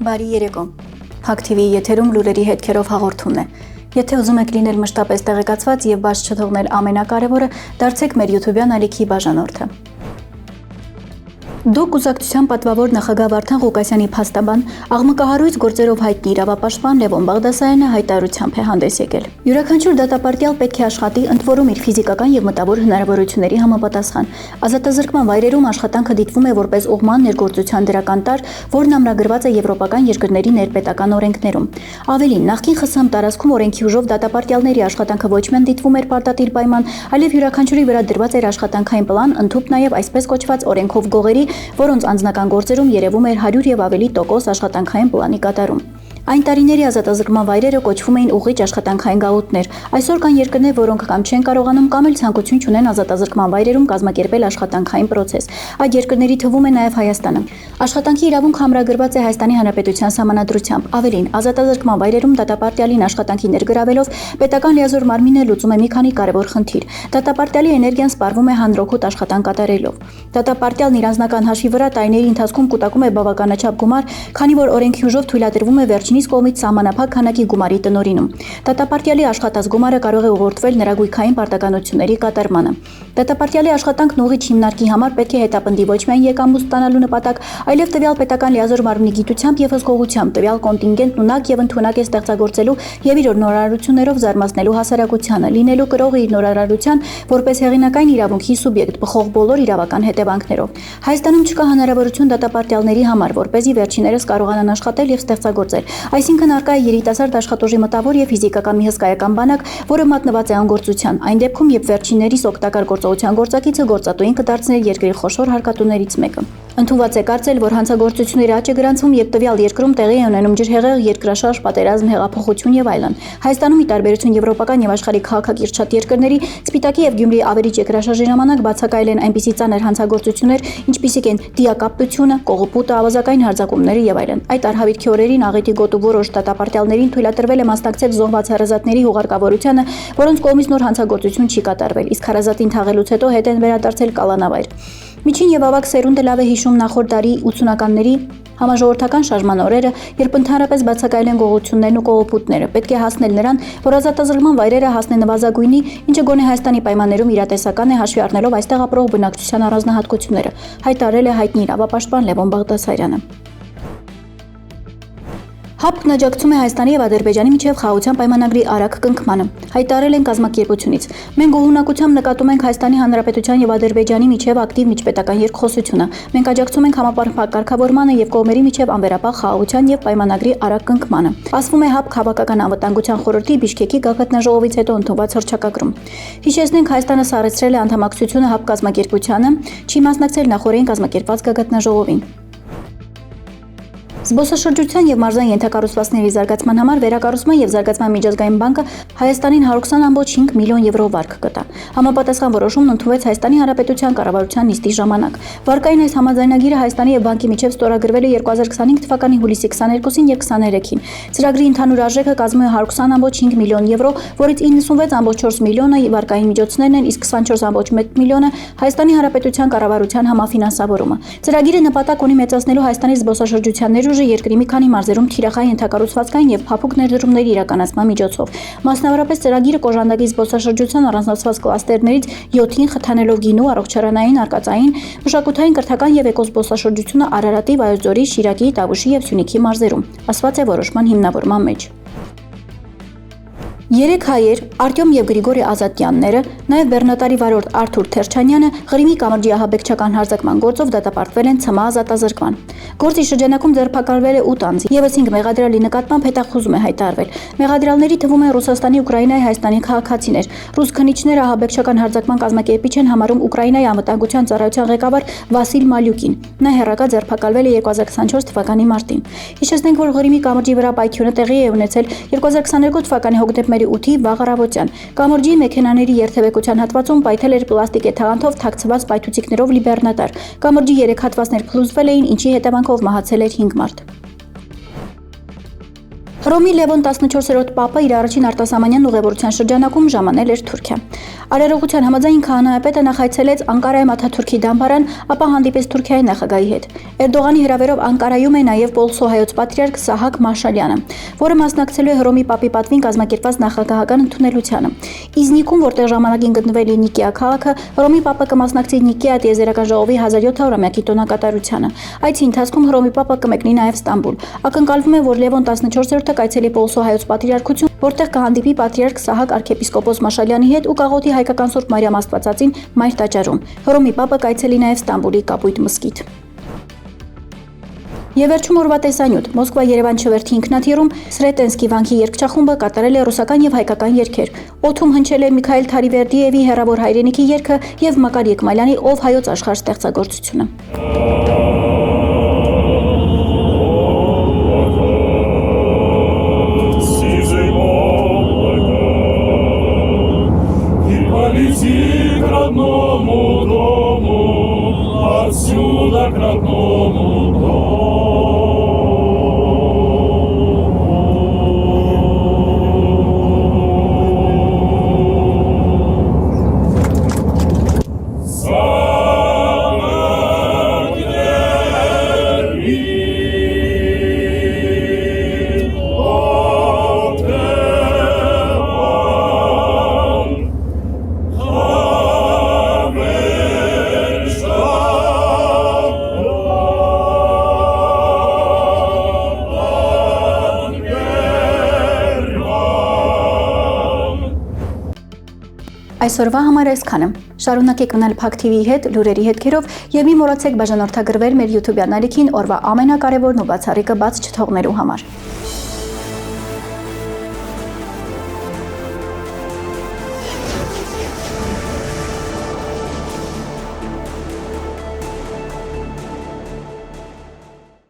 Բարի երեկո։ Փակ TV-ի եթերում լուրերի հետքերով հաղորդումն է։ Եթե ուզում եք լինել մշտապես տեղեկացված եւ բաց չթողնել ամենակարևորը, դարձեք մեր YouTube-յան ալիքի բաժանորդը։ Դուք կուսակցության պատվավոր նախագահ Վարդան Ղուկասյանի փաստաբան, աղմկահարույց գործերով հայտնի իրավապաշտպան Լևոն Բաղդասարյանը հայտարարությամբ է հանդես եկել։ Յուրաքանչյուր դատապարտյալ պետք է աշխատի, ընդ որում իր ֆիզիկական եւ մտավոր հնարավորությունների համապատասխան։ Ազատազրկման վայրերում աշխատանքը դիտվում է որպես ուղղման ներգործության դրական տարր, որն ամրագրված է եվրոպական երկրների ներպետական օրենքներում։ Ավելին, նախկին ԽՍՀՄ տարածքում օրենքի ուժով դատապարտյալների աշխատանքը ոչ միայն դիտվում էր պարտադիր պայման, այլև յուրաքանչյուրի վրա դրված էր աշխատանքային պլան, ընդհուպ նաեւ այսպես կոչված օրենքով գողերի, որոնց անձնական գործերում երևում էր 100 եւ ավելի տոկոս աշխատանքային պլանի կատարում։ Այն տարիների ազատազրկման վայրերը կոչվում էին ուղիչ աշխատանքային գաղութներ։ Այսօր կան երկրներ, որոնք կամ չեն կարողանում կամ էլ ցանկություն չունեն ազատազրկման վայրերում կազմակերպել աշխատանքային պրոցես։ Այդ երկրների թվում է նաև Հայաստանը։ Աշխատանքի իրավունքը ամրագրված է Հայաստանի Հանրապետության Սահմանադրությամբ։ Ավելին, ազատազրկման վայրերում դատապարտյալին աշխատանքի ներգրավելով պետական լիազոր մարմինը լուծում է մի քանի կարևոր խնդիր։ Դատապարտյալի էներգիան սպառվում է հանրօգուտ աշխատանք կատարելով։ Դատապարտյալն իր անձնական հաշվի վրա տարիների ընթացքում կուտակում է բավականաչափ գումար, քանի որ օրենքի ուժով թույլատրվում է վերջին կողմից սահմանափակ քանակի գումարի տնօրինում։ Դատապարտյալի աշխատած գումարը կարող է ուղղորդվել նրա գույքային պարտականությունների կատարմանը։ Դատապարտյալի աշխատանքն ուղիչ հիմնարկի համար պետք է հետապնդի ոչ միայն եկամուտ ստանալու նպատակ, այլև տվյալ պետական լիազոր մարմնի գիտությամբ եւ հսկողությամբ տվյալ կոնտինգենտն ունակ եւ ընդունակ է ստեղծագործելու եւ իր նորարարություններով զարմացնելու հասարակությանը, լինելու կրողը իր նորարարության որպես հեղինակային իրավունքի սուբյեկտ, բխող բոլոր իրավական հետևանքներով։ Հայաստանում չկա հնարավորություն դատապարտյալների համար, որպեսզի վերջիներս կարողանան աշխատել եւ ստեղծագործել։ Այսինքն արկա է երիտասարդ աշխատուժի մտավոր եւ ֆիզիկական մի հսկայական բանակ, որը մատնված է անգործության, այն դեպքում, երբ վերջիններիս օգտակար գործողության գործակիցը գործատուին կդարձնել երկրի խոշոր հարկատուներից մեկը։ Ընդունված է կարծել, որ հանցագործությունների աճ է գրանցվում, երբ տվյալ երկրում տեղի է ունենում ջրհեղեղ, երկրաշարժ, պատերազմ, հեղափոխություն եւ այլն։ Հայաստանում, ի տարբերություն եվրոպական եւ աշխարհի քաղաքակիրթ երկրների, Սպիտակի եւ Գյումրիի ավերիչ երկրաշարժի ժամանակ բացակայել են այնպիսի ծանր հանցագործություններ, ինչպիսիք են դիակապտությունը, կողոպուտը, ավազակային հարձակումները եւ այլն։ Այդ արհավիրքի օրերին աղետի գոտու որոշ դատապարտյալներին թույլատրվել է մասնակցել զոհված հարազատների հուղարկավորությանը, որոնց կողմից նոր հանցագործություն չի կատարվել, իսկ հարազատին թաղելուց հետո հետ են վերադարձել կալանավայր։ Միջին եւ ավագ սերունդը լավ է հիշում նախորդ դարի 80-ականների համաժողովրդական շարժման օրերը, երբ ընդհանրապես բացակայել են գողություններն ու կողոպուտները։ Պետք է հասնել նրան, որ ազատազրկման վայրերը հասնեն նվազագույնի, ինչը գոնե Հայաստանի պայմաններում իրատեսական է հաշվի առնելով այստեղ ապրող բնակչության առանձնահատկությունները, հայտարարել է հայտնի իրավապաշտպան Լևոն Բաղդասարյանը։ ՀԱՊԿ-ն աջակցում է Հայաստանի եւ Ադրբեջանի միջև խաղաղության պայմանագրի արագ կնքմանը, հայտարարել են կազմակերպությունից։ Մենք գոհունակությամբ նկատում ենք Հայաստանի Հանրապետության եւ Ադրբեջանի միջև ակտիվ միջպետական երկխոսությունը։ Մենք աջակցում ենք համապարփակ կարգավորմանը եւ կողմերի միջև անվերապահ խաղաղության եւ պայմանագրի արագ կնքմանը։ Ասվում է ՀԱՊԿ Հավաքական անվտանգության խորհրդի Բիշկեկի գագաթնաժողովից հետո ընդունված հռչակագրում։ Հիշեցնենք, Հայաստանը սառեցրել է անդամակցությունը ՀԱՊԿ կազմակերպությանը, չի մասնակցել նախորդին կազմակերպված գագաթնաժողովին։ Զբոսաշրջության եւ մարզային ենթակառուցվածքների զարգացման համար վերակառուցման եւ զարգացման միջազգային բանկը Հայաստանին 120.5 միլիոն եվրո վարկ կտա։ Համապատասխան որոշումն ընդունվեց Հայաստանի Հանրապետության կառավարության նիստի ժամանակ։ Վարկային այս համաձայնագիրը Հայաստանի եւ բանկի միջև ստորագրվել է 2025 թվականի հուլիսի 22-ին եւ 23-ին։ Ծրագրի ընդհանուր արժեքը կազմում է 120.5 միլիոն եվրո, որից 96.4 միլիոնը վարկային միջոցներն են, իսկ 24.1 միլիոնը Հայաստանի Հանրապետության կառավարության համաֆինանսավորումը։ Ծրագիրը նպատակ ունի մեծացնելու Հայաստանի զբոսաշրջության ներուժը երկրի մի քանի մարզերում թիրախային ենթակառուցվածքային եւ փափուկ ներդրումների իրականացման միջոցով։ Մասնավորապես ծրագիրը կոժանդակի զբոսաշրջության առանձնացված կլաստերներից 7-ին խթանելով գինու, առողջարանային, արկածային, մշակութային, կրթական եւ էկոզբոսաշրջությունը Արարատի, Վայոց ձորի, Շիրակի, Տավուշի եւ Սյունիքի մարզերում, ասված է որոշման հիմնավորման մեջ։ 3 հայեր Արտյոմ եւ Գրիգորի Ազատյանները, նաեւ բեռնատարի վարորդ Արթուր Թերչանյանը Ղրիմի կամրջի ահաբեկչական հարձակման գործով դատապարտվել են ՑՄԱ ազատազրկման։ Գործի շրջանակում ձերբակալվել է 8 անձ, եւս 5 մեղադրյալի նկատմամբ հետախուզում է հայտարարվել։ Մեղադրյալների թվում են Ռուսաստանի, Ուկրաինայի, Հայաստանի քաղաքացիներ։ Ռուս քննիչները ահաբեկչական հարձակման կազմակերպիչ են համարում Ուկրաինայի անվտանգության ծառայության ղեկավար Վասիլ Մալյուկին։ Նա հեռակա ձերբակալվել է 2024 թվականի մարտին։ Հիշեցնենք, որ Ղրիմի կամրջի վրա պայթյունը տեղի է ունեցել 2022 թվականի հոկտեմբերի նոյեմբերի 8-ի վաղ առավոտյան։ Կամրջի մեքենաների երթևեկության հատվածում պայթել էր պլաստիկե թաղանթով թաքցված պայթուցիկներով լի բեռնատար։ Կամրջի 3 հատվածներ փլուզվել էին, ինչի հետևանքով մահացել էր 5 մարդ։ Հռոմի Լևոն 14-րդ պապը իր առաջին արտասահմանյան ուղևորության շրջանակում ժամանել էր Թուրքիա։ Արարողության համաձայն քահանայապետը նախայցելեց Անկարայում Աթաթուրքի դամբարան, ապա հանդիպեց Թուրքիայի նախագահի հետ։ Էրդողանի հրավերով Անկարայում է նաև Պոլսո հայոց պատրիարք Սահակ Մաշալյանը, որը մասնակցելու է Հռոմի պապի պատվին կազմակերպված նախագահական ընդունելությանը։ Իզնիկում, որտեղ ժամանակին գտնվել է Նիկեա քաղաքը, Հռոմի պապը կմասնակցի Նիկեա տիեզերական ժողովի 1700-ամյակի տոնակատարությանը։ Այցի ընթացքում Հռոմի պապը կմեկնի նաև Ստամբուլ։ Ակնկալվում է, որ Լևոն 14-րդը կայցելի Պոլսո հայոց պատրիարքություն, որտեղ կհանդիպի պատրիարք Սահակ arczepiskopos Մաշալյանի հետ ու կաղոթի հայկական Սուրբ Մարիամ Աստվածածին մայր տաճարում։ Հռոմի պապը կայցելի նաև Ստամբուլի Կապույտ մզկիթ։ Եվ վերջում օրվա տեսանյութ։ Մոսկվա-Երևան չվերթի ինքնաթիռում Սրետենսկի վանքի երգչախումբը կատարել է ռուսական եւ հայկական երգեր։ Օդում հնչել է Միքայել Թարիվերդիևի հեռավոր հայրենիքի երգը եւ Մակար Եկմալյանի Ով հայոց աշխարհ ստեղծագործությունը։ Полети к родному дому, отсюда к родному дому. Այսօրվա համար այսքանը։ Շարունակեք մնալ Փակ TV-ի հետ, լուրերի հետքերով եւ մի մոռացեք բաժանորդագրվել մեր YouTube-յան ալիքին օրվա ամենակարևորն ու բացառիկը բաց չթողնելու համար։